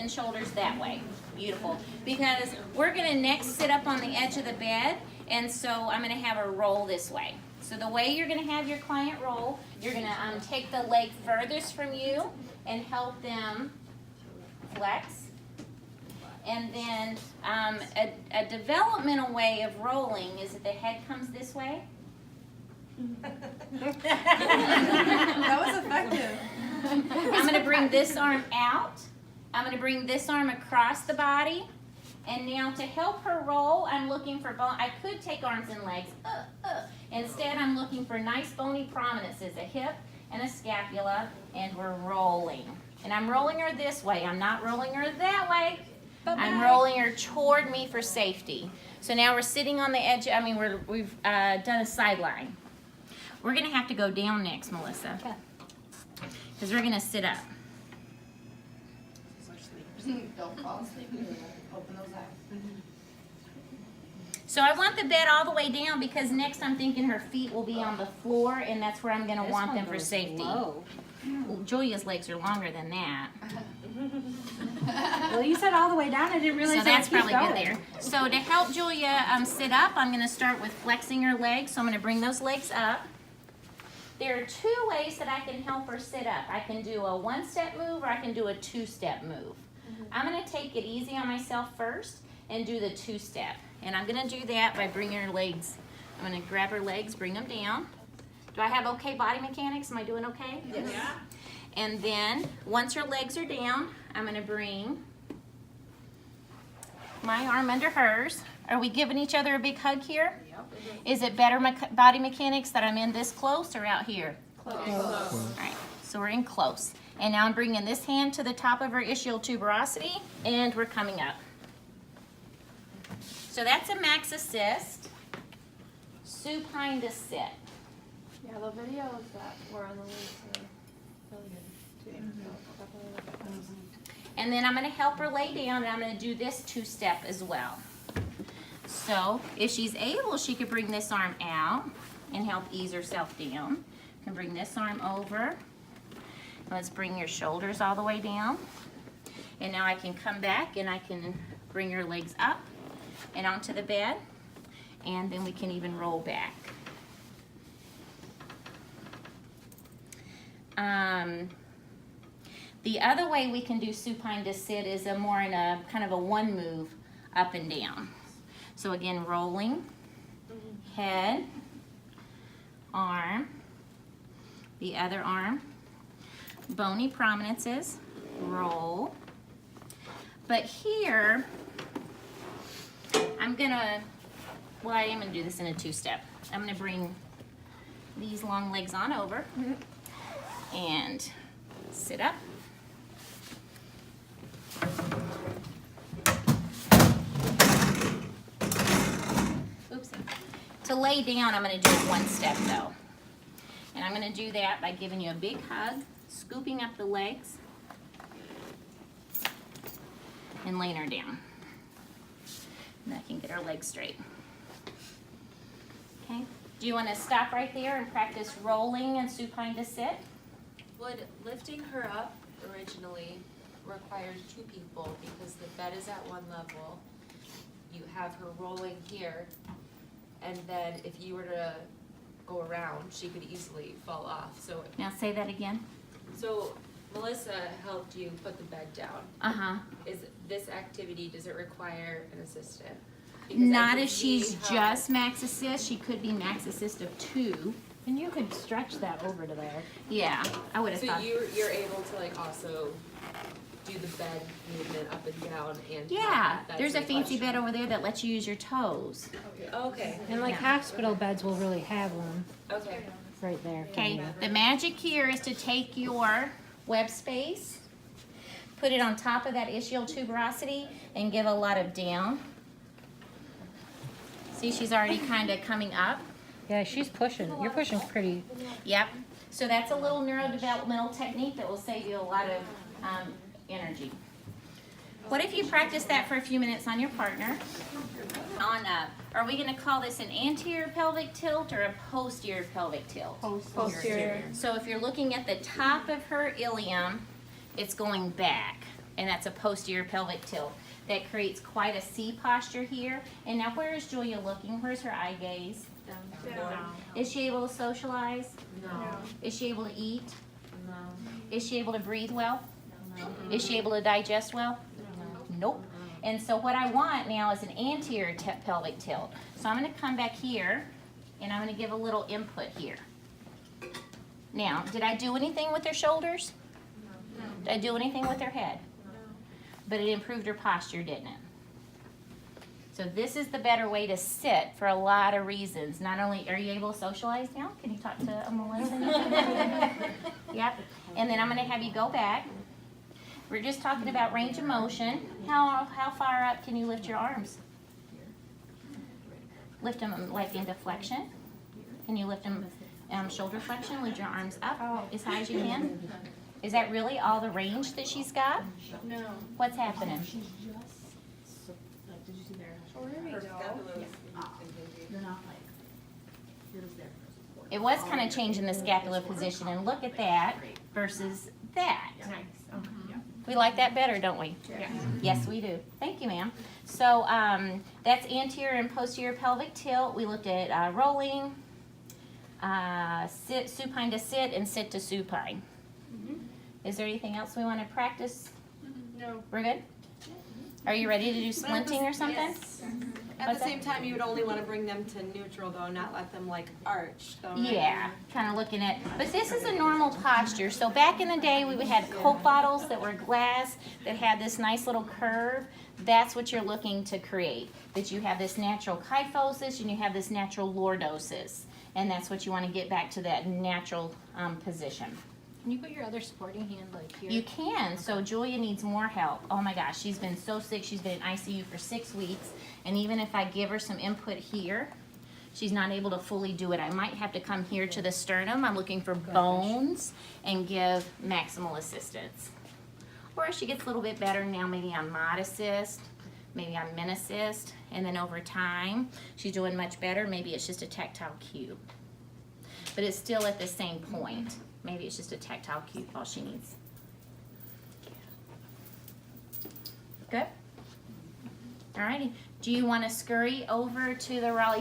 and shoulders that way. Beautiful. Because we're going to next sit up on the edge of the bed, and so I'm going to have her roll this way. So the way you're going to have your client roll, you're going to take the leg furthest from you and help them flex. And then a developmental way of rolling is that the head comes this way. That was effective. I'm going to bring this arm out. I'm going to bring this arm across the body. And now to help her roll, I'm looking for bone. I could take arms and legs. Instead, I'm looking for nice bony prominences, a hip and a scapula, and we're rolling. And I'm rolling her this way. I'm not rolling her that way. I'm rolling her toward me for safety. So now we're sitting on the edge. I mean, we've done a sideline. We're going to have to go down next, Melissa, because we're going to sit up. Don't fall asleep. Open those eyes. So I want the bed all the way down because next I'm thinking her feet will be on the floor, and that's where I'm going to want them for safety. Well, Julia's legs are longer than that. Well, you said all the way down. I didn't realize So that's probably good there. So to help Julia sit up, I'm going to start with flexing her legs. So I'm going to bring those legs up. There are two ways that I can help her sit up. I can do a one-step move or I can do a two-step move. I'm going to take it easy on myself first and do the two-step. And I'm going to do that by bringing her legs. I'm going to grab her legs, bring them down. Do I have okay body mechanics? Am I doing okay? Yes. Yeah. And then once her legs are down, I'm going to bring my arm under hers. Are we giving each other a big hug here? Yep. Is it better body mechanics that I'm in this close or out here? Close. All right, so we're in close. And now I'm bringing this hand to the top of her ischial tuberosity, and we're coming up. So that's a max assist. Supine to sit. Yeah, the videos that were on the list are really good too. Definitely look at those. And then I'm going to help her lay down, and I'm going to do this two-step as well. So if she's able, she could bring this arm out and help ease herself down. And bring this arm over. Let's bring your shoulders all the way down. And now I can come back and I can bring your legs up and onto the bed. And then we can even roll back. The other way we can do supine to sit is more in a kind of a one move up and down. So again, rolling, head, arm, the other arm, bony prominences, roll. But here, I am gonna do this in a two-step. I'm gonna bring these long legs on over and sit up. Oopsie. To lay down, I'm going to do it one step though. And I'm going to do that by giving you a big hug, scooping up the legs, and laying her down. And I can get her legs straight. Okay. Do you want to stop right there and practice rolling and supine to sit? Would lifting her up originally require two people because the bed is at one level, you have her rolling here, and then if you were to go around, she could easily fall off. So Now say that again. So Melissa helped you put the bed down. Uh-huh. Is this activity, does it require an assistant? Because I Not can if she's see how- just max assist. She could be max assist of 2. And you could stretch that over to there. Yeah, I would have So thought. you're able to like also do the bed movement up and down and Yeah, that's there's a my fancy question. bed over there that lets you use your toes. Okay. And like hospital beds will really have one Okay. right there. for Okay, you. the magic here is to take your web space, put it on top of that ischial tuberosity, and give a lot of down. See, she's already kind of coming up. Yeah, she's pushing. You're pushing pretty. Yep. So that's a little neurodevelopmental technique that will save you a lot of energy. What if you practice that for a few minutes on your partner? Are we going to call this an anterior pelvic tilt or a posterior pelvic tilt? Posterior. So if you're looking at the top of her ilium, it's going back. and that's a posterior pelvic tilt. That creates quite a C posture here. And now where is Julia looking? Where's her eye gaze? Is she able to socialize? No. Is she able to eat? No. Is she able to breathe well? Is she able to digest well? Nope. And so what I want now is an anterior pelvic tilt. So I'm going to come back here, and I'm going to give a little input here. Now, did I do anything with their shoulders? Did I do anything with their head? But it improved her posture, didn't it? So this is the better way to sit for a lot of reasons. Not only are you able to socialize now? Can you talk to Melissa? Yep. And then I'm going to have you go back. We're just talking about range of motion. How far up can you lift your arms? Lift them like into flexion. Can you lift them shoulder flexion? Lift your arms up as high as you can. Is that really all the range that she's got? No. What's happening? Oh, there we go. They're not like, you're just there for support. It was kind of changing the scapular position, and look at that versus that. We like that better, don't we? Yeah. Yes, we do. Thank you, ma'am. So that's anterior and posterior pelvic tilt. We looked at rolling, sit, supine to sit, and sit to supine. Is there anything else we want to practice? No. We're good? Are you ready to do splinting or something? Yes. At What's the that? same time, you would only want to bring them to neutral though, not let them like arch though. right? Yeah, kind of looking at, but this is a normal posture. So back in the day, we had Coke bottles that were glass that had this nice little curve. That's what you're looking to create. That you have this natural kyphosis and you have this natural lordosis. And that's what you want to get back to that natural position. Can you put your other supporting hand like here? You can. So Julia needs more help. Oh my gosh, she's been so sick. She's been in ICU for 6 weeks. And even if I give her some input here, she's not able to fully do it. I might have to come here to the sternum. I'm looking for bones and give maximal assistance. Or if she gets a little bit better now, maybe on mod assist, maybe on min assist. And then over time, she's doing much better. Maybe it's just a tactile cube. But it's still at the same point. Maybe it's just a tactile cube all she needs. Good? Alrighty. Do you want to scurry over to the Raleigh